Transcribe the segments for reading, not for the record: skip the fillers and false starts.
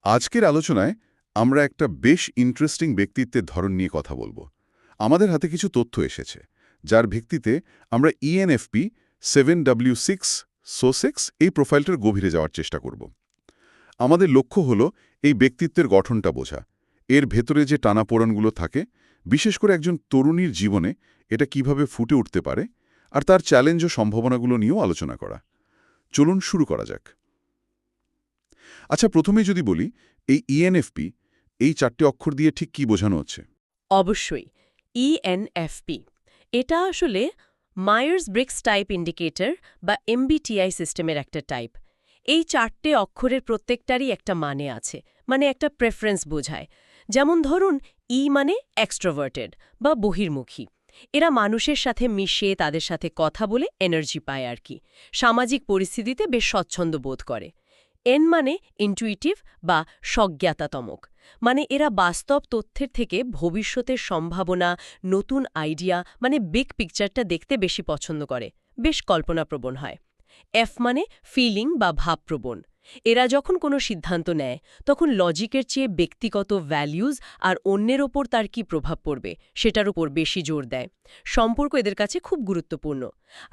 আজকের আলোচনায় আমরা একটা বেশ ইন্টারেস্টিং ব্যক্তিত্বের ধরন নিয়ে কথা বলবো। আমাদের হাতে কিছু তথ্য এসেছে, যার ভিত্তিতে আমরা ENFP 7W6 SO6 এই প্রোফাইলটার গভীরে যাওয়ার চেষ্টা করব। আমাদের লক্ষ্য হলো এই ব্যক্তিত্বের গঠনটা বোঝা, এর ভেতরে যে টানাপোড়েনগুলো থাকে, বিশেষ করে একজন তরুণীর জীবনে এটা কিভাবে ফুটে উঠতে পারে, আর তার চ্যালেঞ্জ ও সম্ভাবনাগুলো নিয়েও আলোচনা করা। চলুন শুরু করা যাক। আচ্ছা, প্রথমেই যদি বলি, এই ENFP, এই 4টে অক্ষর দিয়ে ঠিক কি বোঝানো হচ্ছে? অবশ্যই ENFP এটা আসলে মায়ার্স ব্রিগস টাইপ ইন্ডিকেটর বা MBTI সিস্টেমের একটা টাইপ। এই 4টে অক্ষরের প্রত্যেকটারই একটা মানে আছে, মানে একটা প্রেফারেন্স বোঝায়। যেমন ধরুন, মানে এক্সট্রোভার্টেড বা বহির্মুখী। এরা মানুষের সাথে মিশে তাদের সাথে কথা বলে এনার্জি পায় আর কি। সামাজিক পরিস্থিতিতে বেশ স্বচ্ছন্দ বোধ করে। মানে ইনটুইটিভ বা স্বজ্ঞাতাতমক, মানে এরা বাস্তব তথ্যের থেকে ভবিষ্যতের সম্ভাবনা, নতুন আইডিয়া মানে বিগ পিকচারটা দেখতে বেশি পছন্দ করে, বেশ কল্পনাপ্রবণ হয়। মানে ফিলিং বা ভাবপ্রবণ। এরা যখন কোনো সিদ্ধান্ত নেয় তখন লজিকের চেয়ে ব্যক্তিগত ভ্যালিউজ আর অন্যের ওপর তার কি প্রভাব পড়বে সেটার উপর বেশি জোর দেয়। সম্পর্ক এদের কাছে খুব গুরুত্বপূর্ণ।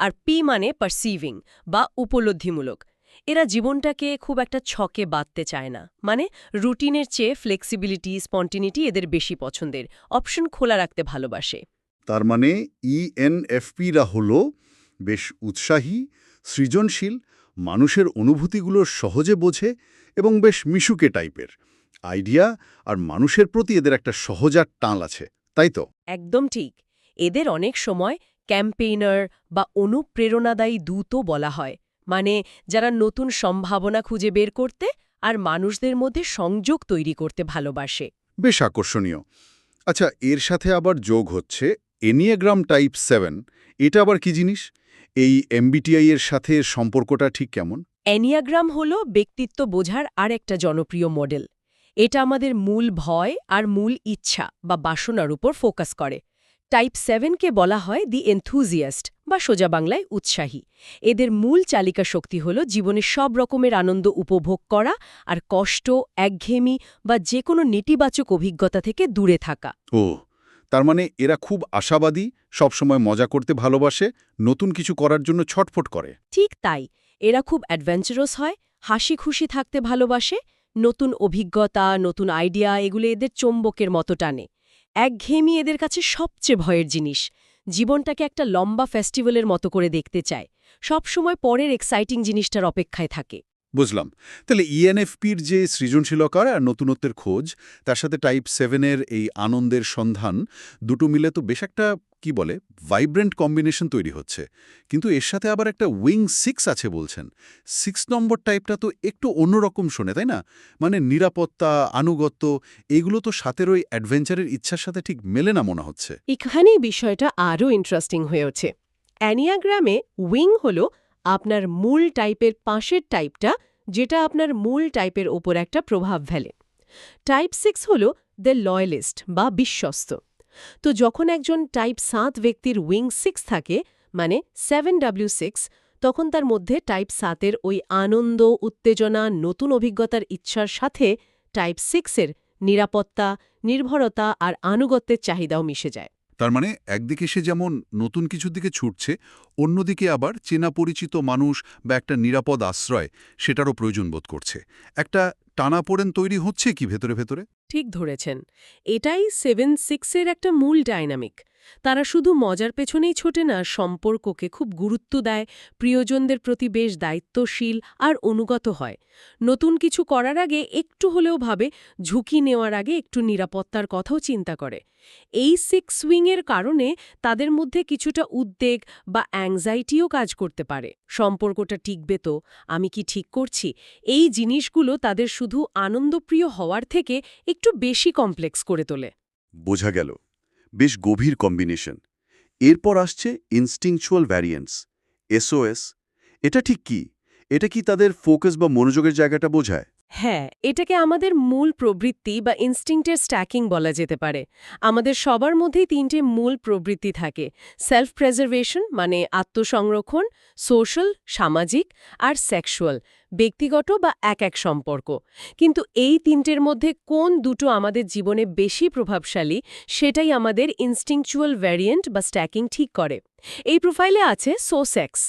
আর মানে পারসিভিং বা উপলব্ধিমূলক। এরা জীবনটাকে খুব একটা ছকে বাঁধতে চায় না, মানে রুটিনের চেয়ে ফ্লেক্সিবিলিটি, স্পন্টিনিটি এদের বেশি পছন্দের, অপশন খোলা রাখতে ভালোবাসে। তার মানে ENFPরা হলো বেশ উৎসাহী, সৃজনশীল, মানুষের অনুভূতিগুলো সহজে বোঝে এবং বেশ মিশুকে টাইপের। আইডিয়া আর মানুষের প্রতি এদের একটা সহজাত টান আছে, তাই তো? একদম ঠিক। এদের অনেক সময় ক্যাম্পেইনার বা অনুপ্রেরণাদায়ী দূতও বলা হয়, মানে যারা নতুন সম্ভাবনা খুঁজে বের করতে আর মানুষদের মধ্যে সংযোগ তৈরি করতে ভালোবাসে। বেশ আকর্ষণীয়। আচ্ছা, এর সাথে আবার যোগ হচ্ছে এনিয়াগ্রাম টাইপ 7। এটা আবার কি জিনিস? এই MBTI এর সাথে এর সম্পর্কটা ঠিক কেমন? অ্যানিয়াগ্রাম হল ব্যক্তিত্ব বোঝার আর একটা জনপ্রিয় মডেল। এটা আমাদের মূল ভয় আর মূল ইচ্ছা বা বাসনার উপর ফোকাস করে। টাইপ 7কে বলা হয় দি এনথুজিয়াস্ট বা সোজা বাংলায় উৎসাহী। এদের মূল চালিকা শক্তি হল জীবনে সব রকমের আনন্দ উপভোগ করা আর কষ্ট, একঘেয়েমি বা যে কোনো নেতিবাচক অভিজ্ঞতা থেকে দূরে থাকা। ও, তার মানে এরা খুব আশাবাদী, সবসময় মজা করতে ভালোবাসে, নতুন কিছু করার জন্য ছটফট করে। ঠিক তাই, এরা খুব অ্যাডভেঞ্চারাস হয়, হাসি খুশি থাকতে ভালোবাসে, নতুন অভিজ্ঞতা, নতুন আইডিয়া এগুলো এদের চৌম্বকের মতো টানে। একঘেয়েমি এদের কাছে সবচেয়ে ভয়ের জিনিস। জীবনটাকে একটা লম্বা ফেস্টিভ্যালের মতো করে দেখতে চায়, সবসময় পরের এক্সাইটিং জিনিসটার অপেক্ষায় থাকে। বুঝলাম। তাহলে ENFPর যে সৃজনশীলতা আর নতুনত্বের খোঁজ, তার সাথে টাইপ 7-এর এই আনন্দের সন্ধান, দুটো মিলে তো বেশ একটা কি বলে ভাইব্রেন্ট কম্বিনেশন তৈরি হচ্ছে। কিন্তু এর সাথে আবার একটা উইং 6 আছে বলছেন। 6 নম্বর টাইপটা তো একটু অন্যরকম শোনে, তাই না? মানে নিরাপত্তা, আনুগত্য, এগুলো তো সাথের ওই অ্যাডভেঞ্চারের ইচ্ছার সাথে ঠিক মেলে না মনে হচ্ছে। এখানেই বিষয়টা আরও ইন্টারেস্টিং হয়ে ওঠে। অ্যানিয়াগ্রামে উইং হল আপনার মূল টাইপের পাশের টাইপটা, যেটা আপনার মূল টাইপের ওপর একটা প্রভাব ফেলে। টাইপ 6 হল দ্য লয়ালিস্ট বা বিশ্বস্ত। তো যখন একজন টাইপ 7 ব্যক্তির উইং 6 থাকে, মানে 7W6, তখন তার মধ্যে টাইপ 7-এর ওই আনন্দ, উত্তেজনা, নতুন অভিজ্ঞতার ইচ্ছার সাথে টাইপ 6-এর নিরাপত্তা, নির্ভরতা আর আনুগত্যের চাহিদাও মিশে যায়। তার মানে একদিকে সে যেমন নতুন কিছুর দিকে ছুটছে, অন্যদিকে আবার চেনা পরিচিত মানুষ বা একটা নিরাপদ আশ্রয় সেটারও প্রয়োজন বোধ করছে। একটা টানাপোড়েন তৈরি হচ্ছে কি ভেতরে ভেতরে? ঠিক ধরেছেন। এটাই 7-6-এর একটা মূল ডায়নামিক। তারা শুধু মজার পেছনেই ছোটে না, সম্পর্ককে খুব গুরুত্ব দেয়, প্রিয়জনদের প্রতি বেশ দায়িত্বশীল আর অনুগত হয়। নতুন কিছু করার আগে একটু হলেও ভাবে, ঝুঁকি নেওয়ার আগে একটু নিরাপত্তার কথাও চিন্তা করে। এই 6 উইংয়ের কারণে তাদের মধ্যে কিছুটা উদ্বেগ বা অ্যাংজাইটিও কাজ করতে পারে। সম্পর্কটা টিকবে তো, আমি কি ঠিক করছি, এই জিনিসগুলো তাদের শুধু আনন্দপ্রিয় হওয়ার থেকে একটু বেশি কমপ্লেক্স করে তোলে। বোঝা গেল, বেশ গভীর কম্বিনেশন। এরপর আসছে ইনস্টিংচুয়াল ভ্যারিয়েন্স, SOS। এটা ঠিক কি? এটা কি তাদের ফোকাস বা মনোযোগের জায়গাটা বোঝায়? হ্যাঁ, এটাকে আমাদের মূল প্রবৃত্তি বা ইনস্টিংক্টের স্ট্যাকিং বলা যেতে পারে। আমাদের সবার মধ্যেই 3টে মূল প্রবৃত্তি থাকে: সেলফ প্রেজার্ভেশন মানে আত্মসংরক্ষণ, সোশ্যাল সামাজিক, আর সেক্সুয়াল ব্যক্তিগত বা এক সম্পর্ক। কিন্তু এই তিনটের মধ্যে কোন দুটো আমাদের জীবনে বেশি প্রভাবশালী সেটাই আমাদের ইনস্টিংকচুয়াল ভ্যারিয়েন্ট বা স্ট্যাকিং ঠিক করে। এই প্রোফাইলে আছে সোসেক্স।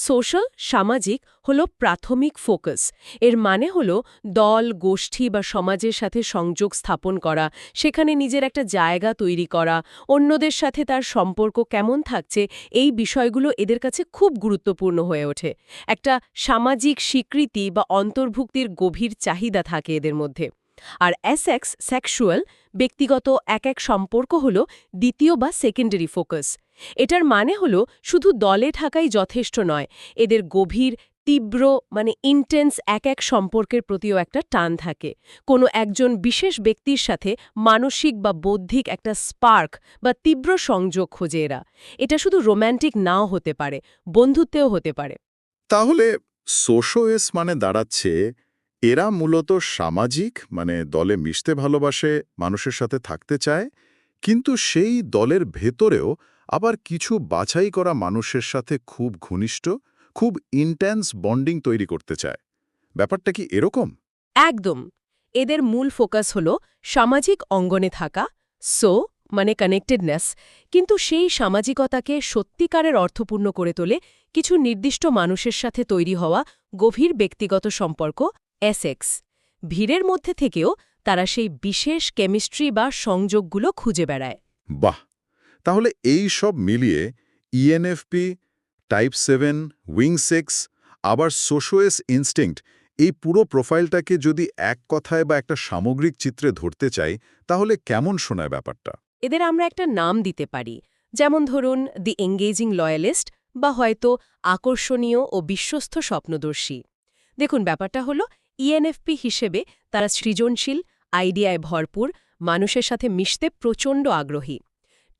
সোশ্যাল সামাজিক হলো প্রাথমিক ফোকাস। এর মানে হলো দল, গোষ্ঠী বা সমাজের সাথে সংযোগ স্থাপন করা, সেখানে নিজের একটা জায়গা তৈরি করা, অন্যদের সাথে তার সম্পর্ক কেমন থাকছে, এই বিষয়গুলো এদের কাছে খুব গুরুত্বপূর্ণ হয়ে ওঠে। একটা সামাজিক স্বীকৃতি বা অন্তর্ভুক্তির গভীর চাহিদা থাকে এদের মধ্যে। আর সেক্সুয়াল ব্যক্তিগত এক সম্পর্ক হলো দ্বিতীয় বা সেকেন্ডারি ফোকাস। এটার মানে হলো শুধু দলে থাকাই যথেষ্ট নয়, এদের গভীর তীব্র ইন্টেন্স এক সম্পর্কের প্রতিও একটা টান থাকে। কোনো একজন বিশেষ ব্যক্তির সাথে মানসিক বা বৌদ্ধিক একটা স্পার্ক বা তীব্র সংযোগ খোঁজে এরা। এটা শুধু রোম্যান্টিক নাও হতে পারে, বন্ধুত্বেও হতে পারে। তাহলে সোশোএস মানে দাঁড়াচ্ছে এরা মূলত সামাজিক, দলে মিশতে ভালোবাসে, মানুষের সাথে থাকতে চায়, কিন্তু সেই দলের ভেতরেও আবার কিছু বাছাই করা মানুষের সাথে খুব ঘনিষ্ঠ, খুব ইন্টেন্স বন্ডিং তৈরি করতে চায়। ব্যাপারটা কি এরকম? একদম। এদের মূল ফোকাস হল সামাজিক অঙ্গনে থাকা, কানেক্টেডনেস, কিন্তু সেই সামাজিকতাকে সত্যিকারের অর্থপূর্ণ করে তোলে কিছু নির্দিষ্ট মানুষের সাথে তৈরি হওয়া গভীর ব্যক্তিগত সম্পর্ক, এসএক্স। ভিড়ের মধ্যে থেকেও তারা সেই বিশেষ কেমিস্ট্রি বা সংযোগগুলো খুঁজে বেড়ায়। বাহ! তাহলে এই সব মিলিয়ে ইএনএফপি, টাইপ 7, উইং 6, আবার সোশোএস ইনস্টিংক্ট, এই পুরো প্রোফাইলটাকে যদি এক কথায় বা একটা সামগ্রিক চিত্রে ধরতে চাই, তাহলে কেমন শোনায় ব্যাপারটা? এদের আমরা একটা নাম দিতে পারি, যেমন ধরুন দি এঙ্গেজিং লয়ালিস্ট বা হয়তো আকর্ষণীয় ও বিশ্বস্ত স্বপ্নদর্শী। দেখুন, ব্যাপারটা হলো ইএনএফপি হিসেবে তারা সৃজনশীল, আইডিয়ায় ভরপুর, মানুষের সাথে মিশতে প্রচণ্ড আগ্রহী।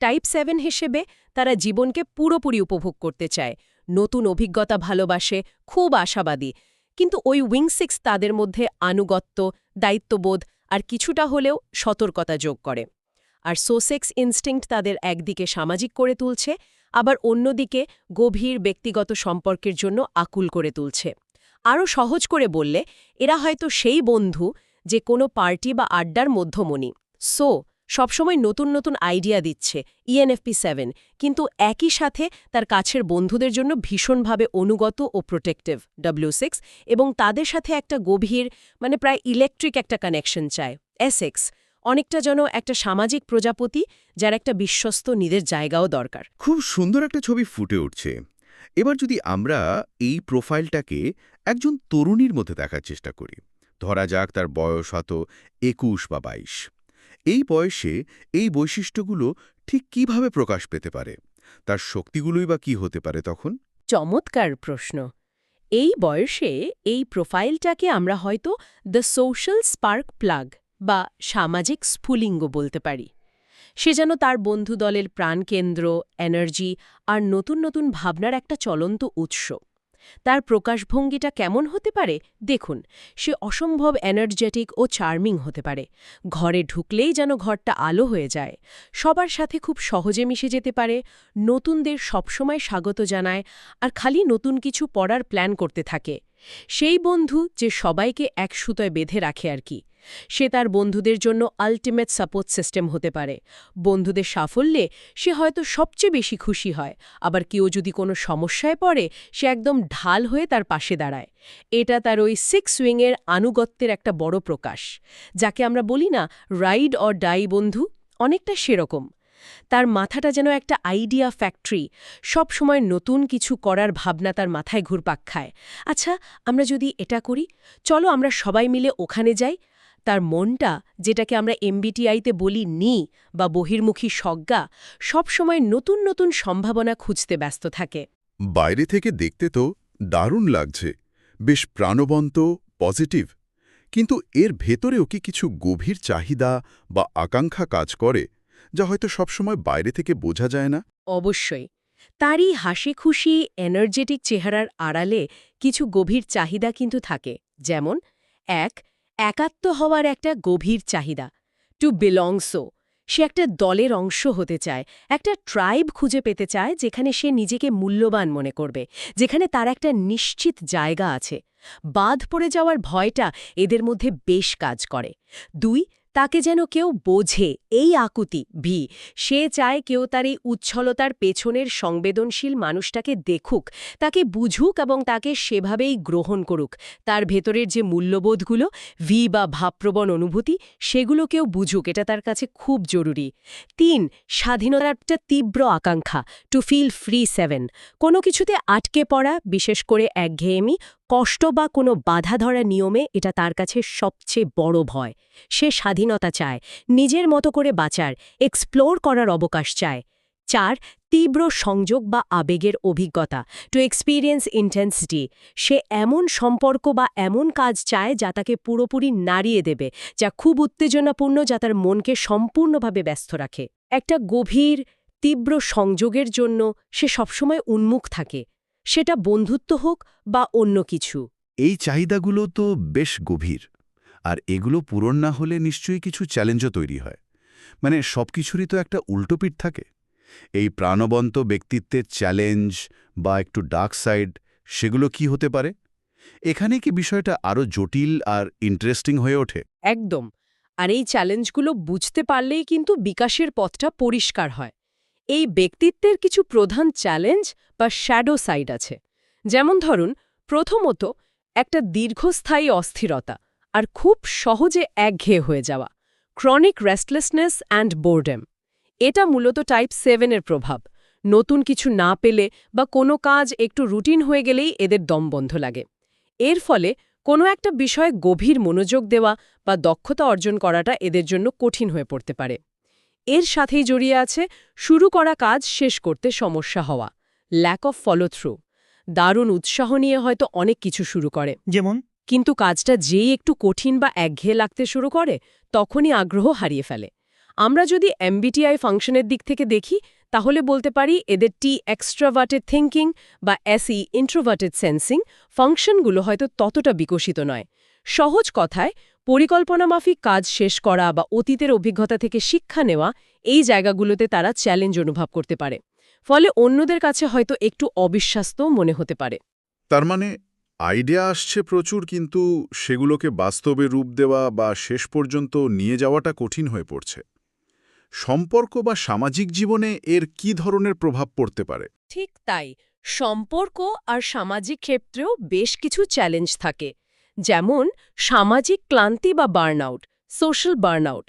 টাইপ 7 হিসেবে তারা জীবনকে পুরোপুরি উপভোগ করতে চায়, নতুন অভিজ্ঞতা ভালোবাসে, খুব আশাবাদী। কিন্তু ওই উইং 6 তাদের মধ্যে আনুগত্য, দায়িত্ববোধ আর কিছুটা হলেও সতর্কতা যোগ করে। আর সোসেক্স ইনস্টিংক্ট তাদের একদিকে সামাজিক করে তুলছে, আবার অন্যদিকে গভীর ব্যক্তিগত সম্পর্কের জন্য আকুল করে তুলছে। আরও সহজ করে বললে, এরা হয়তো সেই বন্ধু যে কোনো পার্টি বা আড্ডার মধ্যমণি। সবসময় নতুন নতুন আইডিয়া দিচ্ছে ইএনএফপি 7, কিন্তু একই সাথে তার কাছের বন্ধুদের জন্য ভীষণভাবে অনুগত ও প্রোটেক্টিভ W6, এবং তাদের সাথে একটা গভীর প্রায় ইলেকট্রিক একটা কানেকশন চায় এসএক্স। অনেকটা যেন একটা সামাজিক প্রজাপতি, যার একটা বিশ্বস্ত নিজের জায়গাও দরকার। খুব সুন্দর একটা ছবি ফুটে উঠছে। এবার যদি আমরা এই প্রোফাইলটাকে একজন তরুণীর মধ্যে দেখার চেষ্টা করি, ধরা যাক তার বয়স হয়তো 21 বা 22। এই বয়সে এই বৈশিষ্ট্যগুলো ঠিক কিভাবে প্রকাশ পেতে পারে? তার শক্তিগুলোই বা কি হতে পারে তখন? চমৎকার প্রশ্ন। এই বয়সে এই প্রোফাইলটাকে আমরা হয়তো দ্য সোশ্যাল স্পার্ক প্লাগ বা সামাজিক স্ফুলিঙ্গ বলতে পারি। সে যেন তার বন্ধু দলের প্রাণকেন্দ্র, এনার্জি আর নতুন নতুন ভাবনার একটা চলন্ত উৎস। তার প্রকাশভঙ্গিটা কেমন হতে পারে দেখুন, সে অসম্ভব এনার্জেটিক ও চার্মিং হতে পারে। ঘরে ঢুকলেই যেন ঘরটা আলো হয়ে যায়। সবার সাথে খুব সহজে মিশে যেতে পারে, নতুনদের সবসময় স্বাগত জানায়, আর খালি নতুন কিছু পড়ার প্ল্যান করতে থাকে। সেই বন্ধু যে সবাইকে এক সুতোয় বেঁধে রাখে আর কি। সে তার বন্ধুদের জন্য আল্টিমেট সাপোর্ট সিস্টেম হতে পারে। বন্ধুদের সাফল্যে সে হয়তো সবচেয়ে বেশি খুশি হয়, আবার কেউ যদি কোনো সমস্যায় পড়ে সে একদম ঢাল হয়ে তার পাশে দাঁড়ায়। এটা তার ওই 6 উইংয়ের আনুগত্যের একটা বড় প্রকাশ, যাকে আমরা বলি না রাইড অর ডাই বন্ধু, অনেকটা সেরকম। তার মাথাটা যেন একটা আইডিয়া ফ্যাক্টরি, সব সময় নতুন কিছু করার ভাবনা তার মাথায় ঘুরপাক খায়। আচ্ছা, আমরা যদি এটা করি, চলো আমরা সবাই মিলে ওখানে যাই। তার মনটা, যেটাকে আমরা এমবিটিআইতে বলি বা বহির্মুখী সজ্ঞা, সবসময় নতুন নতুন সম্ভাবনা খুঁজতে ব্যস্ত থাকে। বাইরে থেকে দেখতে তো দারুণ লাগছে, বেশ প্রাণবন্ত, পজিটিভ। কিন্তু এর ভেতরেও কি কিছু গভীর চাহিদা বা আকাঙ্ক্ষা কাজ করে, যা হয়তো সবসময় বাইরে থেকে বোঝা যায় না? অবশ্যই। তারই হাসি খুশি এনার্জেটিক চেহারার আড়ালে কিছু গভীর চাহিদা কিন্তু থাকে। যেমন একাত্ম হওয়ার একটা গভীর চাহিদা, টু বিলংসো। সে একটা দলের অংশ হতে চায়, একটা ট্রাইব খুঁজে পেতে চায় যেখানে সে নিজেকে মূল্যবান মনে করবে, যেখানে তার একটা নিশ্চিত জায়গা আছে। বাদ পড়ে যাওয়ার ভয়টা এদের মধ্যে বেশ কাজ করে। 2, তাকে যেন কেউ বোঝে, এই আকুতি সে চায় কেউ তার এই উচ্ছলতার পেছনের সংবেদনশীল মানুষটাকে দেখুক, তাকে বুঝুক এবং তাকে সেভাবেই গ্রহণ করুক। তার ভেতরের যে মূল্যবোধগুলো বা ভাবপ্রবণ অনুভূতি, সেগুলো কেউ বুঝুক, এটা তার কাছে খুব জরুরি। 3, স্বাধীনতার একটা তীব্র আকাঙ্ক্ষা, টু ফিল ফ্রি। 7, কোনো কিছুতে আটকে পড়া, বিশেষ করে একঘেয়েমি, কষ্ট বা কোনো বাধা ধরা নিয়মে, এটা তার কাছে সবচেয়ে বড় ভয়। সে স্বাধীনতা চায়, নিজের মতো করে বাঁচার, এক্সপ্লোর করার অবকাশ চায়। 4, তীব্র সংযোগ বা আবেগের অভিজ্ঞতা, টু এক্সপিরিয়েন্স ইন্টেন্সিটি। সে এমন সম্পর্ক বা এমন কাজ চায় যা তাকে পুরোপুরি নাড়িয়ে দেবে, যা খুব উত্তেজনাপূর্ণ, যা তার মনকে সম্পূর্ণভাবে ব্যস্ত রাখে। একটা গভীর, তীব্র সংযোগের জন্য সে সবসময় উন্মুখ থাকে, সেটা বন্ধুত্ব হোক বা অন্য কিছু। এই চাহিদাগুলো তো বেশ গভীর, আর এগুলো পূরণ না হলে নিশ্চয়ই কিছু চ্যালেঞ্জও তৈরি হয়। মানে সবকিছুরই তো একটা উল্টোপিঠ থাকে। এই প্রাণবন্ত ব্যক্তিত্বের চ্যালেঞ্জ বা একটু ডার্ক সাইড, সেগুলো কি হতে পারে? এখানে কি বিষয়টা আরও জটিল আর ইন্টারেস্টিং হয়ে ওঠে? একদম। আর এই চ্যালেঞ্জগুলো বুঝতে পারলেই কিন্তু বিকাশের পথটা পরিষ্কার হয়। এই ব্যক্তিত্বের কিছু প্রধান চ্যালেঞ্জ বা শ্যাডো সাইড আছে। যেমন ধরুন, প্রথমত একটা দীর্ঘস্থায়ী অস্থিরতা আর খুব সহজে একঘেয়ে হয়ে যাওয়া, ক্রনিক রেস্টলেসনেস অ্যান্ড বোরডেম। এটা মূলত টাইপ 7-এর প্রভাব। নতুন কিছু না পেলে বা কোনো কাজ একটু রুটিন হয়ে গেলেই এদের দম বন্ধ লাগে। এর ফলে কোনো একটা বিষয়ে গভীর মনোযোগ দেওয়া বা দক্ষতা অর্জন করাটা এদের জন্য কঠিন হয়ে পড়তে পারে। এর সাথেই জড়িয়ে আছে শুরু করা কাজ শেষ করতে সমস্যা হওয়া, ল্যাক অফ ফলো থ্রু। দারুণ উৎসাহ নিয়ে হয়তো অনেক কিছু শুরু করে, যেমন কিন্তু কাজটা যেই একটু কঠিন বা একঘেয়ে লাগতে শুরু করে, তখনই আগ্রহ হারিয়ে ফেলে। আমরা যদি MBTI ফাংশনের দিক থেকে দেখি, তাহলে বলতে পারি এদের T এক্সট্রাভার্টেড থিঙ্কিং বা SE ইন্ট্রোভার্টেড সেন্সিং ফাংশনগুলো হয়তো ততটা বিকশিত নয়। সহজ কথায়, পরিকল্পনামাফিক কাজ শেষ করা বা অতীতের অভিজ্ঞতা থেকে শিক্ষা নেওয়া, এই জায়গাগুলোতে তারা চ্যালেঞ্জ অনুভব করতে পারে। ফলে অন্যদের কাছে হয়তো একটু অবিশ্বাস্য মনে হতে পারে। তার মানে আইডিয়া আসছে প্রচুর, কিন্তু সেগুলোকে বাস্তবে রূপ দেওয়া বা শেষ পর্যন্ত নিয়ে যাওয়াটা কঠিন হয়ে পড়ছে। সম্পর্ক বা সামাজিক জীবনে এর কি ধরনের প্রভাব পড়তে পারে? ঠিক তাই, সম্পর্ক আর সামাজিক ক্ষেত্রেও বেশ কিছু চ্যালেঞ্জ থাকে। যেমন সামাজিক ক্লান্তি বা বার্নআউট, সোশ্যাল বার্নআউট।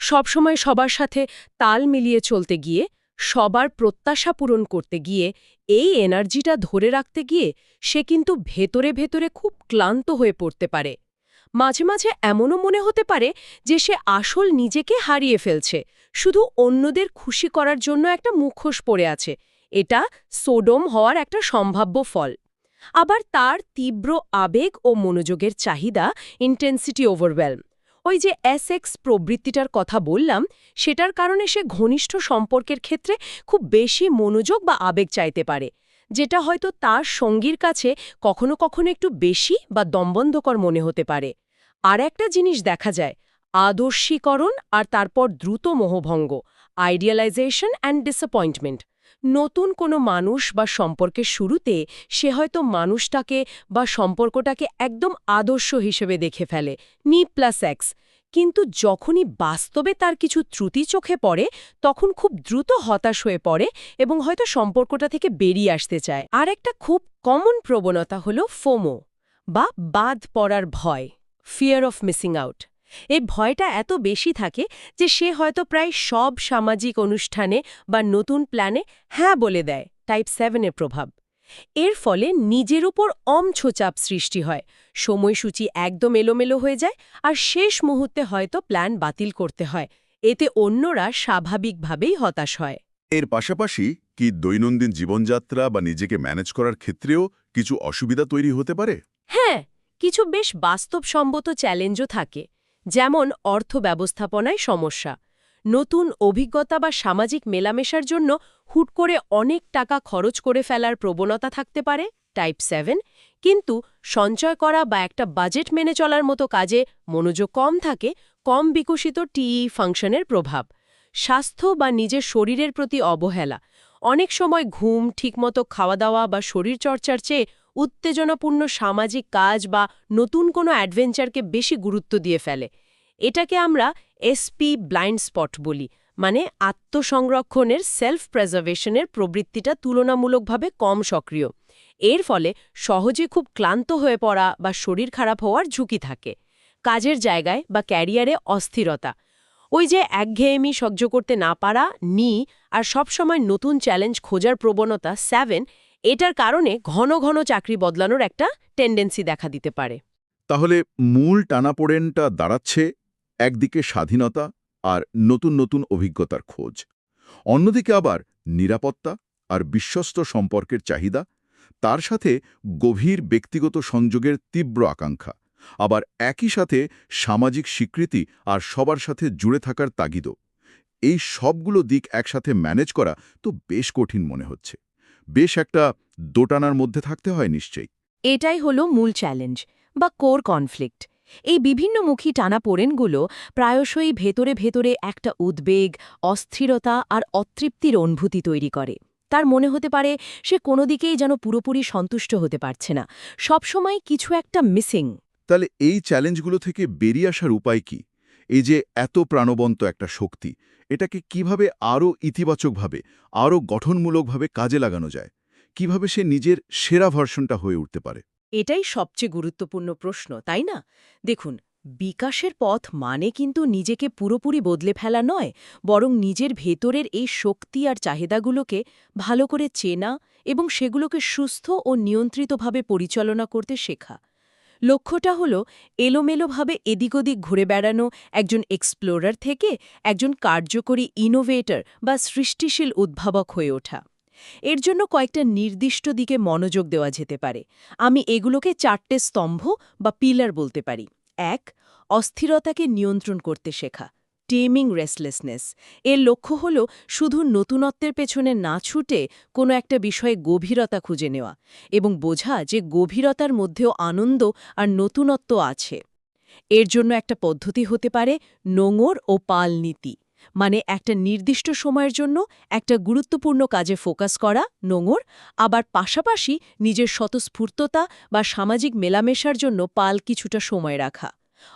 সবসময় সবার সাথে তাল মিলিয়ে চলতে গিয়ে, সবার প্রত্যাশা পূরণ করতে গিয়ে, এই এনার্জিটা ধরে রাখতে গিয়ে সে কিন্তু ভেতরে ভেতরে খুব ক্লান্ত হয়ে পড়তে পারে। মাঝে মাঝে এমনও মনে হতে পারে যে সে আসল নিজেকে হারিয়ে ফেলছে, শুধু অন্যদের খুশি করার জন্য একটা মুখোশ পড়ে আছে। এটা সোডম হওয়ার একটা সম্ভাব্য ফল। আবার তার তীব্র আবেগ ও মনোযোগের চাহিদা, ইন্টেন্সিটি ওভারওয়েলম, ওই যে SX প্রবৃত্তিটার কথা বললাম, সেটার কারণে সে ঘনিষ্ঠ সম্পর্কের ক্ষেত্রে খুব বেশি মনোযোগ বা আবেগ চাইতে পারে, যেটা হয়তো তার সঙ্গীর কাছে কখনো কখনো একটু বেশি বা দমবন্ধকর মনে হতে পারে। আর একটা জিনিস দেখা যায়, আদর্শীকরণ আর তারপর দ্রুত মোহভঙ্গ, আইডিয়ালাইজেশন অ্যান্ড ডিসঅ্যাপয়েন্টমেন্ট। নতুন কোনো মানুষ বা সম্পর্কের শুরুতে সে হয়তো মানুষটাকে বা সম্পর্কটাকে একদম আদর্শ হিসেবে দেখে ফেলে, নি+X। কিন্তু যখনই বাস্তবে তার কিছু ত্রুটি চোখে পড়ে, তখন খুব দ্রুত হতাশ হয়ে পড়ে এবং হয়তো সম্পর্কটা থেকে বেরিয়ে আসতে চায়। আর একটা খুব কমন প্রবণতা হলো ফোমো বা বাদ পড়ার ভয়, ফিয়ার অফ মিসিং আউট। এই ভয়টা এত বেশি থাকে যে সে হয়তো প্রায় সব সামাজিক অনুষ্ঠানে বা নতুন প্ল্যানে হ্যাঁ বলে দেয়, টাইপ 7-এর প্রভাব। এর ফলে নিজের উপর চাপ সৃষ্টি হয়, সময়সূচি একদম এলোমেলো হয়ে যায়, আর শেষ মুহূর্তে হয়তো প্ল্যান বাতিল করতে হয়। এতে অন্যরা স্বাভাবিকভাবেই হতাশ হয়। এর পাশাপাশি কি দৈনন্দিন জীবনযাত্রা বা নিজেকে ম্যানেজ করার ক্ষেত্রেও কিছু অসুবিধা তৈরি হতে পারে? হ্যাঁ, কিছু বেশ বাস্তবসম্মত চ্যালেঞ্জও থাকে। যেমন অর্থ ব্যবস্থাপনায় সমস্যা, নতুন অভিজ্ঞতা বা সামাজিক মেলামেশার জন্য হুট করে অনেক টাকা খরচ করে ফেলার প্রবণতা থাকতে পারে, টাইপ 7। কিন্তু সঞ্চয় করা বা একটা বাজেট মেনে চলার মতো কাজে মনোযোগ কম থাকে, কম বিকশিত TE ফাংশনের প্রভাব। স্বাস্থ্য বা নিজের শরীরের প্রতি অবহেলা। অনেক সময় ঘুম, ঠিকমতো খাওয়া দাওয়া বা শরীরচর্চার চেয়ে উত্তেজনাপূর্ণ সামাজিক কাজ বা নতুন কোনো অ্যাডভেঞ্চারকে বেশি গুরুত্ব দিয়ে ফেলে। এটাকে আমরা এসপি ব্লাইন্ড স্পট বলি, মানে আত্মসংরক্ষণের সেলফ প্রেজার্ভেশনের প্রবৃত্তিটা তুলনামূলকভাবে কম সক্রিয়। এর ফলে সহজে খুব ক্লান্ত হয়ে পড়া বা শরীর খারাপ হওয়ার ঝুঁকি থাকে। কাজের জায়গায় বা ক্যারিয়ারে অস্থিরতা, ওই যে একঘেয়েমি সহ্য করতে না পারা আর সবসময় নতুন চ্যালেঞ্জ খোঁজার প্রবণতা 7, এটার কারণে ঘন ঘন চাকরি বদলানোর একটা টেন্ডেন্সি দেখা দিতে পারে। তাহলে মূল টানাপোড়েনটা দাঁড়াচ্ছে একদিকে স্বাধীনতা আর নতুন নতুন অভিজ্ঞতার খোঁজ, অন্যদিকে আবার নিরাপত্তা আর বিশ্বস্ত সম্পর্কের চাহিদা, তার সাথে গভীর ব্যক্তিগত সংযোগের তীব্র আকাঙ্ক্ষা, আবার একই সাথে সামাজিক স্বীকৃতি আর সবার সাথে জুড়ে থাকার তাগিদও। এই সবগুলো দিক একসাথে ম্যানেজ করা তো বেশ কঠিন মনে হচ্ছে। বেশ একটা দোটানার মধ্যে থাকতে হয় নিশ্চয়ই। এটাই হলো মূল চ্যালেঞ্জ বা কোর কনফ্লিক্ট। এই বিভিন্নমুখী টানাপোড়েনগুলো প্রায়শই ভেতরে ভেতরে একটা উদ্বেগ, অস্থিরতা আর অতৃপ্তির অনুভূতি তৈরি করে। তার মনে হতে পারে সে কোনো দিকেই যেন পুরোপুরি সন্তুষ্ট হতে পারছে না, সবসময় কিছু একটা মিসিং। তাহলে এই চ্যালেঞ্জগুলো থেকে বেরিয়ে আসার উপায় কি? এই যে এত প্রাণবন্ত একটা শক্তি, এটাকে কিভাবে আরও ইতিবাচকভাবে, আরও গঠনমূলকভাবে কাজে লাগানো যায়? কিভাবে সে নিজের সেরা ভার্সনটা হয়ে উঠতে পারে? এটাই সবচেয়ে গুরুত্বপূর্ণ প্রশ্ন, তাই না? দেখুন, বিকাশের পথ মানে কিন্তু নিজেকে পুরোপুরি বদলে ফেলা নয়, বরং নিজের ভেতরের এই শক্তি আর চাহিদাগুলোকে ভালো করে চেনা এবং সেগুলোকে সুস্থ ও নিয়ন্ত্রিতভাবে পরিচালনা করতে শেখা। লক্ষ্যটা হলো এলোমেলোভাবে এদিক ওদিক ঘুরে বেড়ানো একজন এক্সপ্লোরার থেকে একজন কার্যকরী ইনোভেটর বা সৃষ্টিশীল উদ্ভাবক হয়ে ওঠা। এর জন্য কয়েকটা নির্দিষ্ট দিকে মনোযোগ দেওয়া যেতে পারে। আমি এগুলোকে 4টে স্তম্ভ বা পিলার বলতে পারি। 1. অস্থিরতাকে নিয়ন্ত্রণ করতে শেখা, টেমিং রেস্টলেসনেস। এর লক্ষ্য হল শুধু নতুনত্বের পেছনে না ছুটে কোনো একটা বিষয়ে গভীরতা খুঁজে নেওয়া এবং বোঝা যে গভীরতার মধ্যেও আনন্দ আর নতুনত্ব আছে। এর জন্য একটা পদ্ধতি হতে পারে নোঙর ও পাল নীতি, মানে একটা নির্দিষ্ট সময়ের জন্য একটা গুরুত্বপূর্ণ কাজে ফোকাস করা নোঙর, আবার পাশাপাশি নিজের স্বতঃস্ফূর্ততা বা সামাজিক মেলামেশার জন্য পাল কিছুটা সময় রাখা।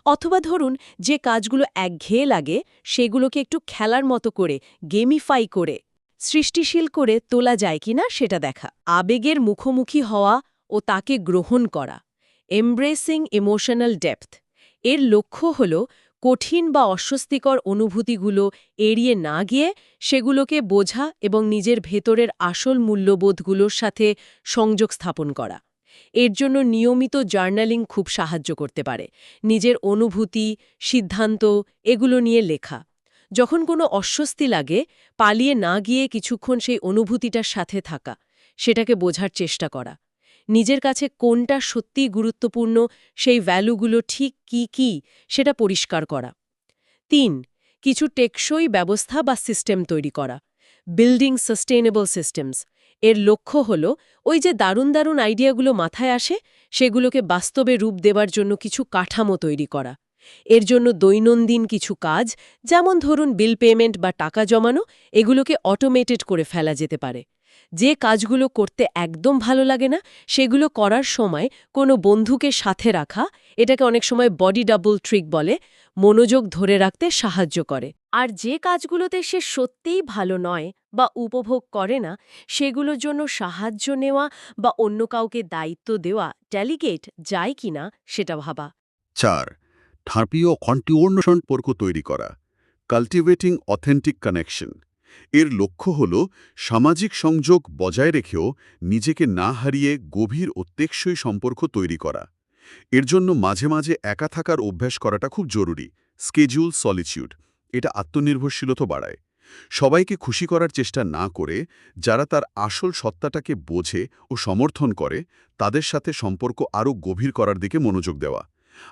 অথবা ধরুন, যে কাজগুলো একঘেয়ে লাগে সেগুলোকে একটু খেলার মতো করে, গেমিফাই করে, সৃষ্টিশীল করে তোলা যায় কিনা সেটা দেখা। আবেগের মুখোমুখি হওয়া ও তাকে গ্রহণ করা, এমব্রেসিং ইমোশনাল ডেপথ। এর লক্ষ্য হল কঠিন বা অস্বস্তিকর অনুভূতিগুলো এড়িয়ে না গিয়ে সেগুলোকে বোঝা এবং নিজের ভেতরের আসল মূল্যবোধগুলোর সাথে সংযোগ স্থাপন করা। এর জন্য নিয়মিত জার্নালিং খুব সাহায্য করতে পারে। নিজের অনুভূতি, সিদ্ধান্ত এগুলো নিয়ে লেখা। যখন কোনো অস্বস্তি লাগে, পালিয়ে না গিয়ে কিছুক্ষণ সেই অনুভূতিটার সাথে থাকা, সেটাকে বোঝার চেষ্টা করা। নিজের কাছে কোনটা সত্যিই গুরুত্বপূর্ণ, সেই ভ্যালুগুলো ঠিক কি সেটা পরিষ্কার করা। 3. কিছু টেকসই ব্যবস্থা বা সিস্টেম তৈরি করা, বিল্ডিং সাস্টেইনেবল সিস্টেমস। এর লক্ষ্য হল ওই যে দারুণ দারুণ আইডিয়াগুলো মাথায় আসে সেগুলোকে বাস্তবে রূপ দেবার জন্য কিছু কাঠামো তৈরি করা। এর জন্য দৈনন্দিন কিছু কাজ, যেমন ধরুন বিল পেমেন্ট বা টাকা জমানো, এগুলোকে অটোমেটেড করে ফেলা যেতে পারে। যে কাজগুলো করতে একদম ভালো লাগে না সেগুলো করার সময় কোনো বন্ধুকে সাথে রাখা, এটাকে অনেক সময় বডি ডাবল ট্রিক বলে, মনোযোগ ধরে রাখতে সাহায্য করে। আর যে কাজগুলোতে সে সত্যিই ভালো নয় বা উপভোগ করে না সেগুলোর জন্য সাহায্য নেওয়া বা অন্য কাউকে দায়িত্ব দেওয়া, ডেলিগেট যায় কিনা সেটা ভাবা। 4. ঠাঁপি ও কন্টিনিউয়াস সম্পর্ক তৈরি করা, কাল্টিভেটিং অথেন্টিক কানেকশন। এর লক্ষ্য হল সামাজিক সংযোগ বজায় রেখেও নিজেকে না হারিয়ে গভীর ও টেকসই সম্পর্ক তৈরি করা। এর জন্য মাঝে মাঝে একা থাকার অভ্যাস করাটা খুব জরুরি। স্কেডিউল সলিটিউড, এটা আত্মনির্ভরশীলতা বাড়ায়। সবাইকে খুশি করার চেষ্টা না করে যারা তার আসল সত্তাটাকে বোঝে ও সমর্থন করে তাদের সাথে সম্পর্ক আরও গভীর করার দিকে মনোযোগ দেওয়া।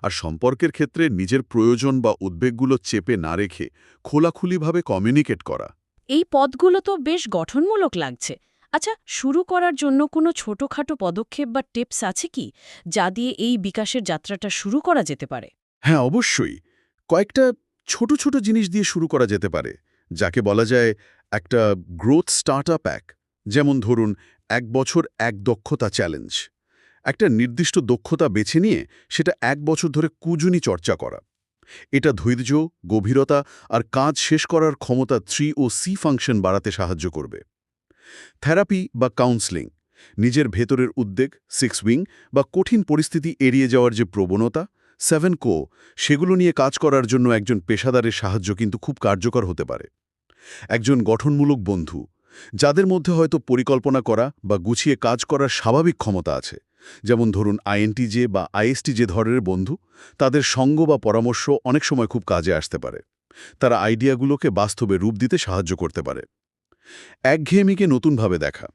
আর সম্পর্কের ক্ষেত্রে নিজের প্রয়োজন বা উদ্বেগগুলো চেপে না রেখে খোলাখুলিভাবে কমিউনিকেট করা। এই পদগুলো তো বেশ গঠনমূলক লাগছে। আচ্ছা, শুরু করার জন্য কোনো ছোটখাটো পদক্ষেপ বা টিপস আছে কি, যা দিয়ে এই বিকাশের যাত্রাটা শুরু করা যেতে পারে? হ্যাঁ, অবশ্যই। কয়েকটা ছোট ছোট জিনিস দিয়ে শুরু করা যেতে পারে। যাকে বলা যায় একটা গ্রোথ স্টার্টআপ প্যাক, যেমন ধরুন 1 বছর 1 দক্ষতা চ্যালেঞ্জ। একটা নির্দিষ্ট দক্ষতা বেছে নিয়ে সেটা 1 বছর ধরে কুজুনি চর্চা করা। এটা ধৈর্য, গভীরতা আর কাজ শেষ করার ক্ষমতা 3 ও সি ফাংশন বাড়াতে সাহায্য করবে। থেরাপি বা কাউন্সেলিং, নিজের ভেতরের উদ্বেগ, 6 উইং বা কঠিন পরিস্থিতি এড়িয়ে যাওয়ার যে প্রবণতা, 7 কো, সেগুলো নিয়ে কাজ করার জন্য একজন পেশাদারের সাহায্য কিন্তু খুব কার্যকর হতে পারে। একজন গঠনমূলক বন্ধু, যাদের মধ্যে হয়তো পরিকল্পনা করা বা গুছিয়ে কাজ করার স্বাভাবিক ক্ষমতা আছে, যেমন ধরুন INTJ বা ISTJ ধরনের বন্ধু, তাদের সঙ্গ বা পরামর্শ অনেক সময় খুব কাজে আসতে পারে। তারা আইডিয়াগুলোকে বাস্তবে রূপ দিতে সাহায্য করতে পারে। একঘেয়েমিকে নতুনভাবে দেখা,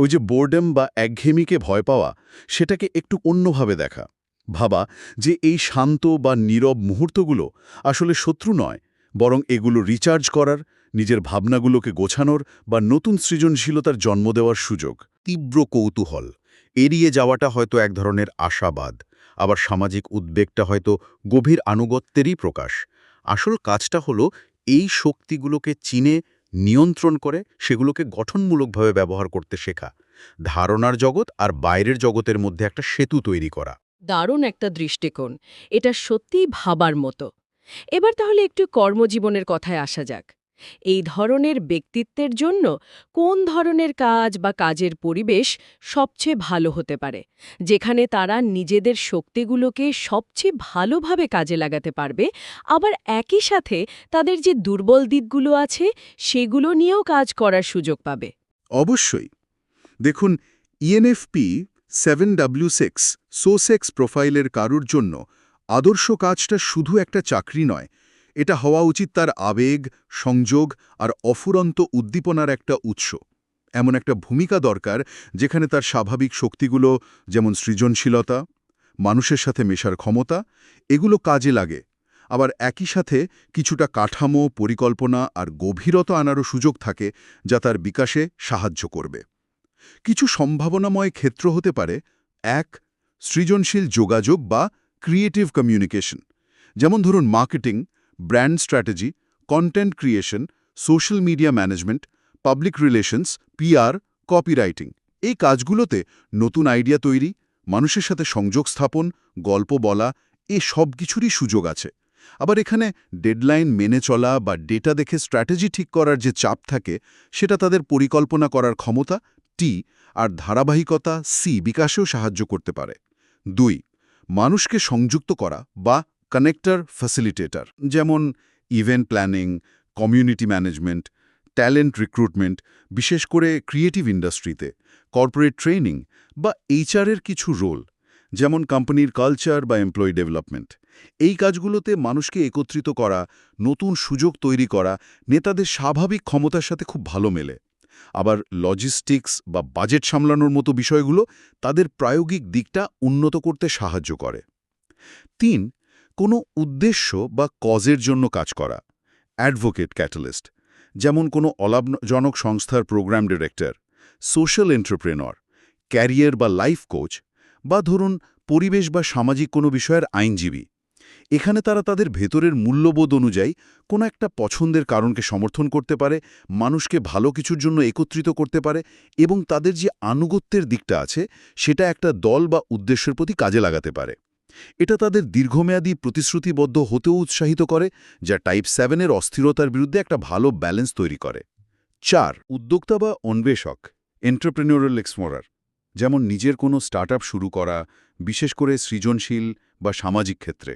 ওই যে বোর্ডেম বা একঘেয়েমিকে ভয় পাওয়া, সেটাকে একটু অন্যভাবে দেখা। ভাবা যে এই শান্ত বা নীরব মুহূর্তগুলো আসলে শত্রু নয়, বরং এগুলো রিচার্জ করার, নিজের ভাবনাগুলোকে গোছানোর বা নতুন সৃজনশীলতার জন্ম দেওয়ার সুযোগ। তীব্র কৌতূহল এড়িয়ে যাওয়াটা হয়তো এক ধরনের আশাবাদ, আবার সামাজিক উদ্বেগটা হয়তো গভীর আনুগত্যেরই প্রকাশ। আসল কাজটা হলো এই শক্তিগুলোকে চিনে, নিয়ন্ত্রণ করে সেগুলোকে গঠনমূলকভাবে ব্যবহার করতে শেখা, ধারণার জগৎ আর বাইরের জগতের মধ্যে একটা সেতু তৈরি করা। দারুণ একটা দৃষ্টিকোণ, এটা সত্যিই ভাবার মতো। এবার তাহলে একটু কর্মজীবনের কথায় আসা যাক। এই ধরনের ব্যক্তিত্বের জন্য কোন ধরনের কাজ বা কাজের পরিবেশ সবচেয়ে ভালো হতে পারে, যেখানে তারা নিজেদের শক্তিগুলোকে সবচেয়ে ভালোভাবে কাজে লাগাতে পারবে, আবার একই সাথে তাদের যে দুর্বল দিকগুলো আছে সেগুলো নিয়েও কাজ করার সুযোগ পাবে? অবশ্যই। দেখুন, ENFP 7W6 সোসেক্স প্রোফাইলের কারুর জন্য আদর্শ কাজটা শুধু একটা চাকরি নয়, এটা হওয়া উচিত তার আবেগ, সংযোগ আর অফুরন্ত উদ্দীপনার একটা উৎস। এমন একটা ভূমিকা দরকার যেখানে তার স্বাভাবিক শক্তিগুলো, যেমন সৃজনশীলতা, মানুষের সাথে মেশার ক্ষমতা, এগুলো কাজে লাগে। আবার একই সাথে কিছুটা কাঠামো, পরিকল্পনা আর গভীরতা আনারও সুযোগ থাকে, যা তার বিকাশে সাহায্য করবে। কিছু সম্ভাবনাময় ক্ষেত্র হতে পারে: 1. সৃজনশীল যোগাযোগ বা ক্রিয়েটিভ কমিউনিকেশন, যেমন ধরুন marketing, brand strategy, content creation, social media management, public relations, PR, copywriting. এই কাজগুলোতে নতুন আইডিয়া তৈরি, মানুষের সাথে সংযোগ স্থাপন, গল্প বলা, এ সব কিছুরই সুযোগ আছে। আবার এখানে ডেডলাইন মেনে চলা বা ডেটা দেখে স্ট্র্যাটেজি ঠিক করার যে চাপ থাকে, সেটা তাদের পরিকল্পনা করার ক্ষমতা T আর ধারাবাহিকতা C বিকাশেও সাহায্য করতে পারে। 2. মানুষকে সংযুক্ত করা বা কানেক্টর ফ্যাসিলিটেটর, যেমন event planning, community management, talent recruitment, বিশেষ করে ক্রিয়েটিভ ইন্ডাস্ট্রিতে, কর্পোরেট ট্রেনিং বা HR-এর কিছু রোল, যেমন কোম্পানির কালচার বা এমপ্লয়ি ডেভেলপমেন্ট। এই কাজগুলোতে মানুষকে একত্রিত করা, নতুন সুযোগ তৈরি করা নেতাদের স্বাভাবিক ক্ষমতার সাথে খুব ভালো মেলে। আবার লজিস্টিক্স বা বাজেট সামলানোর মতো বিষয়গুলো তাদের প্রায়োগিক দিকটা উন্নত করতে সাহায্য করে। 3. কোনো উদ্দেশ্য বা কজের জন্য কাজ করা, অ্যাডভোকেট ক্যাটালিস্ট, যেমন কোনো অলাভজনক সংস্থার program director, social entrepreneur, career বা লাইফ কোচ, বা ধরুন পরিবেশ বা সামাজিক কোনো বিষয়ের আইনজীবী। এখানে তারা তাদের ভেতরের মূল্যবোধ অনুযায়ী কোনো একটা পছন্দের কারণকে সমর্থন করতে পারে, মানুষকে ভালো কিছুর জন্য একত্রিত করতে পারে এবং তাদের যে আনুগত্যের দিকটা আছে সেটা একটা দল বা উদ্দেশ্যের প্রতি কাজে লাগাতে পারে। এটা তাদের দীর্ঘমেয়াদী প্রতিশ্রুতিবদ্ধ হতেও উৎসাহিত করে, যা টাইপ 7-এর অস্থিরতার বিরুদ্ধে একটা ভালো ব্যালেন্স তৈরি করে। 4. উদ্যোক্তা বা অন্বেষক, এন্টারপ্রেনিউরাল এক্সপ্লোরার, যেমন নিজের কোনো স্টার্টআপ শুরু করা, বিশেষ করে সৃজনশীল বা সামাজিক ক্ষেত্রে,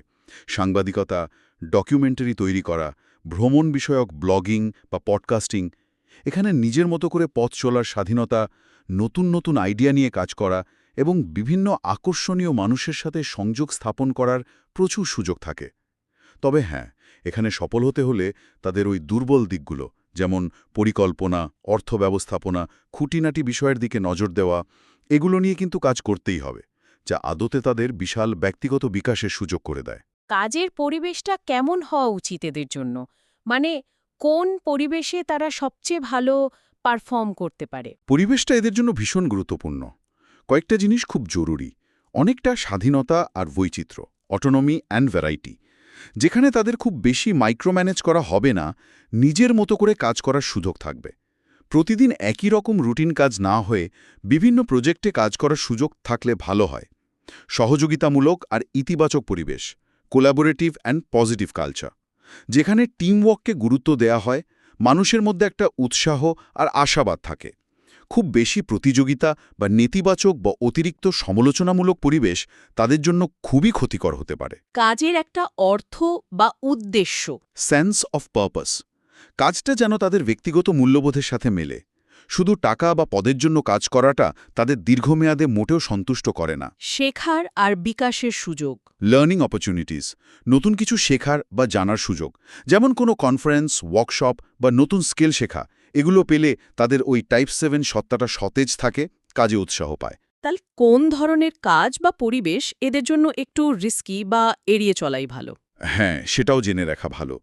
সাংবাদিকতা, ডকুমেন্টারি তৈরি করা, ভ্রমণ বিষয়ক ব্লগিং বা পডকাস্টিং। এখানে নিজের মতো করে পথ চলার স্বাধীনতা, নতুন নতুন আইডিয়া নিয়ে কাজ করা এবং বিভিন্ন আকর্ষণীয় মানুষের সাথে সংযোগ স্থাপন করার প্রচুর সুযোগ থাকে। তবে হ্যাঁ, এখানে সফল হতে হলে তাদের ওই দুর্বল দিকগুলো, যেমন পরিকল্পনা, অর্থ ব্যবস্থাপনা, খুঁটিনাটি বিষয়ের দিকে নজর দেওয়া, এগুলো নিয়ে কিন্তু কাজ করতেই হবে, যা আদতে তাদের বিশাল ব্যক্তিগত বিকাশের সুযোগ করে দেয়। কাজের পরিবেশটা কেমন হওয়া উচিত এদের জন্য? মানে কোন পরিবেশে তারা সবচেয়ে ভালো পারফর্ম করতে পারে? পরিবেশটা এদের জন্য ভীষণ গুরুত্বপূর্ণ। কয়েকটা জিনিস খুব জরুরি: অনেকটা স্বাধীনতা আর বৈচিত্র্য, অটোনমি অ্যান্ড ভ্যারাইটি, যেখানে তাদের খুব বেশি মাইক্রোম্যানেজ করা হবে না, নিজের মতো করে কাজ করার সুযোগ থাকবে। প্রতিদিন একই রকম রুটিন কাজ না হয়ে বিভিন্ন প্রজেক্টে কাজ করার সুযোগ থাকলে ভালো হয়। সহযোগিতামূলক আর ইতিবাচক পরিবেশ, কোলাবোরেটিভ অ্যান্ড পজিটিভ কালচার, যেখানে টিমওয়ার্ককে গুরুত্ব দেয়া হয়, মানুষের মধ্যে একটা উৎসাহ আর আশাবাদ থাকে। খুব বেশি প্রতিযোগিতা বা নেতিবাচক বা অতিরিক্ত সমালোচনামূলক পরিবেশ তাদের জন্য খুবই ক্ষতিকর হতে পারে। কাজের একটা অর্থ বা উদ্দেশ্য, সেন্স অফ পারপাস, কাজটা যেন তাদের ব্যক্তিগত মূল্যবোধের সাথে মেলে। শুধু টাকা বা পদের জন্য কাজ করাটা তাদের দীর্ঘমেয়াদে মোটেও সন্তুষ্ট করে না। শেখার আর বিকাশের সুযোগ, লার্নিং অপরচুনিটিস, নতুন কিছু শেখার বা জানার সুযোগ, যেমন কোনো কনফারেন্স, ওয়ার্কশপ বা নতুন স্কিল শেখা, এগুলো পেলে তাদের ওই টাইপ 7 সত্তাটা সতেজ থাকে, কাজে উৎসাহ পায়। তাহলে কোন ধরনের কাজ বা পরিবেশ এদের জন্য একটু রিস্কি বা এড়িয়ে চলাই ভালো? হ্যাঁ, সেটাও জেনে রাখা ভালো।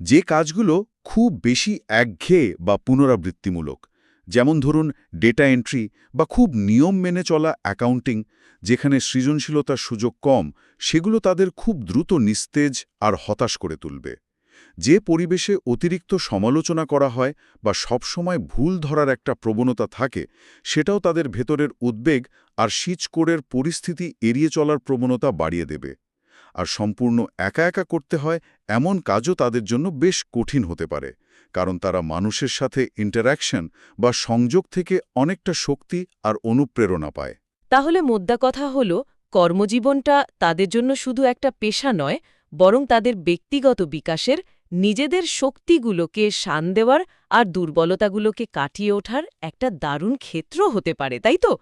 যে কাজগুলো খুব বেশি একঘেয়ে বা পুনরাবৃত্তিমূলক, যেমন ধরুন ডেটা এন্ট্রি বা খুব নিয়ম মেনে চলা অ্যাকাউন্টিং, যেখানে সৃজনশীলতার সুযোগ কম, সেগুলো তাদের খুব দ্রুত নিস্তেজ আর হতাশ করে তুলবে। যে পরিবেশে অতিরিক্ত সমালোচনা করা হয় বা সবসময় ভুল ধরার একটা প্রবণতা থাকে, সেটাও তাদের ভেতরের উদ্বেগ আর শীচকোড়ের পরিস্থিতি এড়িয়ে চলার প্রবণতা বাড়িয়ে দেবে। আর সম্পূর্ণ একা একা করতে হয় এমন কাজও তাদের জন্য বেশ কঠিন হতে পারে, কারণ তারা মানুষের সাথে ইন্টারঅ্যাকশন বা সংযোগ থেকে অনেকটা শক্তি আর অনুপ্রেরণা পায়। তাহলে মোদ্দা কথা হলো, কর্মজীবনটা তাদের জন্য শুধু একটা পেশা নয়, বরং তাদের ব্যক্তিগত বিকাশের, নিজেদের শক্তিগুলোকে শান দেওয়ার আর দুর্বলতাগুলোকে কাটিয়ে ওঠার একটা দারুণ ক্ষেত্র হতে পারে, তাই তো?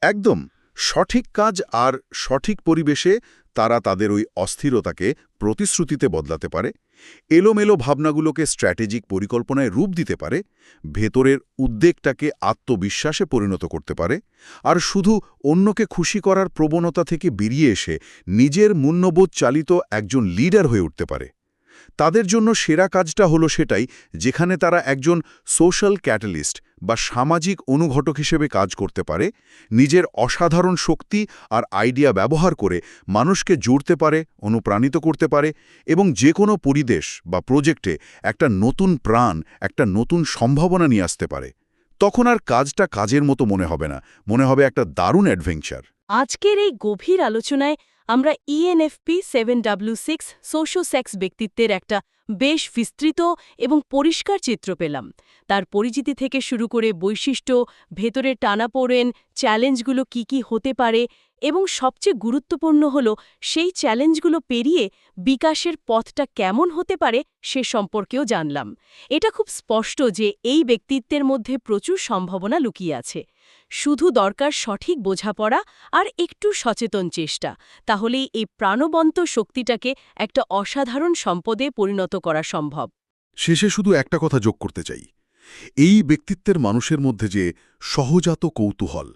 একদম সঠিক কাজ আর সঠিক পরিবেশে তারা তাদের ওই অস্থিরতাকে প্রতিশ্রুতিতে বদলাতে পারে, এলোমেলো ভাবনাগুলোকে স্ট্র্যাটেজিক পরিকল্পনায় রূপ দিতে পারে, ভেতরের উদ্বেগটাকে আত্মবিশ্বাসে পরিণত করতে পারে, আর শুধু অন্যকে খুশি করার প্রবণতা থেকে বেরিয়ে এসে নিজের মূল্যবোধ চালিত একজন লিডার হয়ে উঠতে পারে। তাদের জন্য সেরা কাজটা হলো সেটাই, যেখানে তারা একজন সোশ্যাল ক্যাটালিস্ট বা সামাজিক অনুঘটক হিসেবে কাজ করতে পারে, নিজের অসাধারণ শক্তি আর আইডিয়া ব্যবহার করে মানুষকে জুড়তে পারে, অনুপ্রাণিত করতে পারে এবং যে কোনো পরিবেশ বা প্রজেক্টে একটা নতুন প্রাণ, একটা নতুন সম্ভাবনা নিয়ে আসতে পারে। তখন আর কাজটা কাজের মতো মনে হবে না, মনে হবে একটা দারুণ অ্যাডভেঞ্চার। আজকের এই গভীর আলোচনায় আমরা ENFP 7W6 সোশিওসেক্স ব্যক্তিত্বের একটা বেশ বিস্তৃত এবং পরিষ্কার চিত্র পেলাম। তার পরিচিতি থেকে শুরু করে বৈশিষ্ট্য, ভেতরের টানাপোড়েন, চ্যালেঞ্জগুলো কি কি হতে পারে এবং সবচেয়ে গুরুত্বপূর্ণ হলো সেই চ্যালেঞ্জগুলো পেরিয়ে বিকাশের পথটা কেমন হতে পারে সে সম্পর্কেও জানলাম। এটা খুব স্পষ্ট যে এই ব্যক্তিত্বের মধ্যে প্রচুর সম্ভাবনা লুকিয়ে আছে। শুধু দরকার সঠিক বোঝাপড়া আর একটু সচেতন চেষ্টা, তাহলেই এই প্রাণবন্ত শক্তিটাকে একটা অসাধারণ সম্পদে পরিণত করা সম্ভব। শেষে শুধু একটা কথা যোগ করতে চাই, এই ব্যক্তিত্বের মানুষের মধ্যে যে সহজাত কৌতূহল,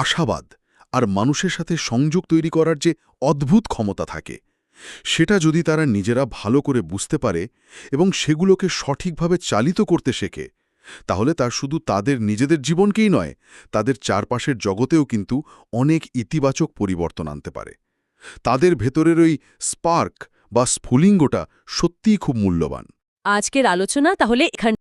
আশাবাদ আর মানুষের সাথে সংযোগ তৈরি করার যে অদ্ভুত ক্ষমতা থাকে, সেটা যদি তারা নিজেরা ভালো করে বুঝতে পারে এবং সেগুলোকে সঠিকভাবে চালিত করতে শেখে, তাহলে তার শুধু তাদের নিজেদের জীবনকেই নয়, তাদের চারপাশের জগতেও কিন্তু অনেক ইতিবাচক পরিবর্তন আনতে পারে। তাদের ভেতরের ওই স্পার্ক বা স্ফুলিঙ্গটা সত্যিই খুব মূল্যবান। আজকের আলোচনা তাহলে এখান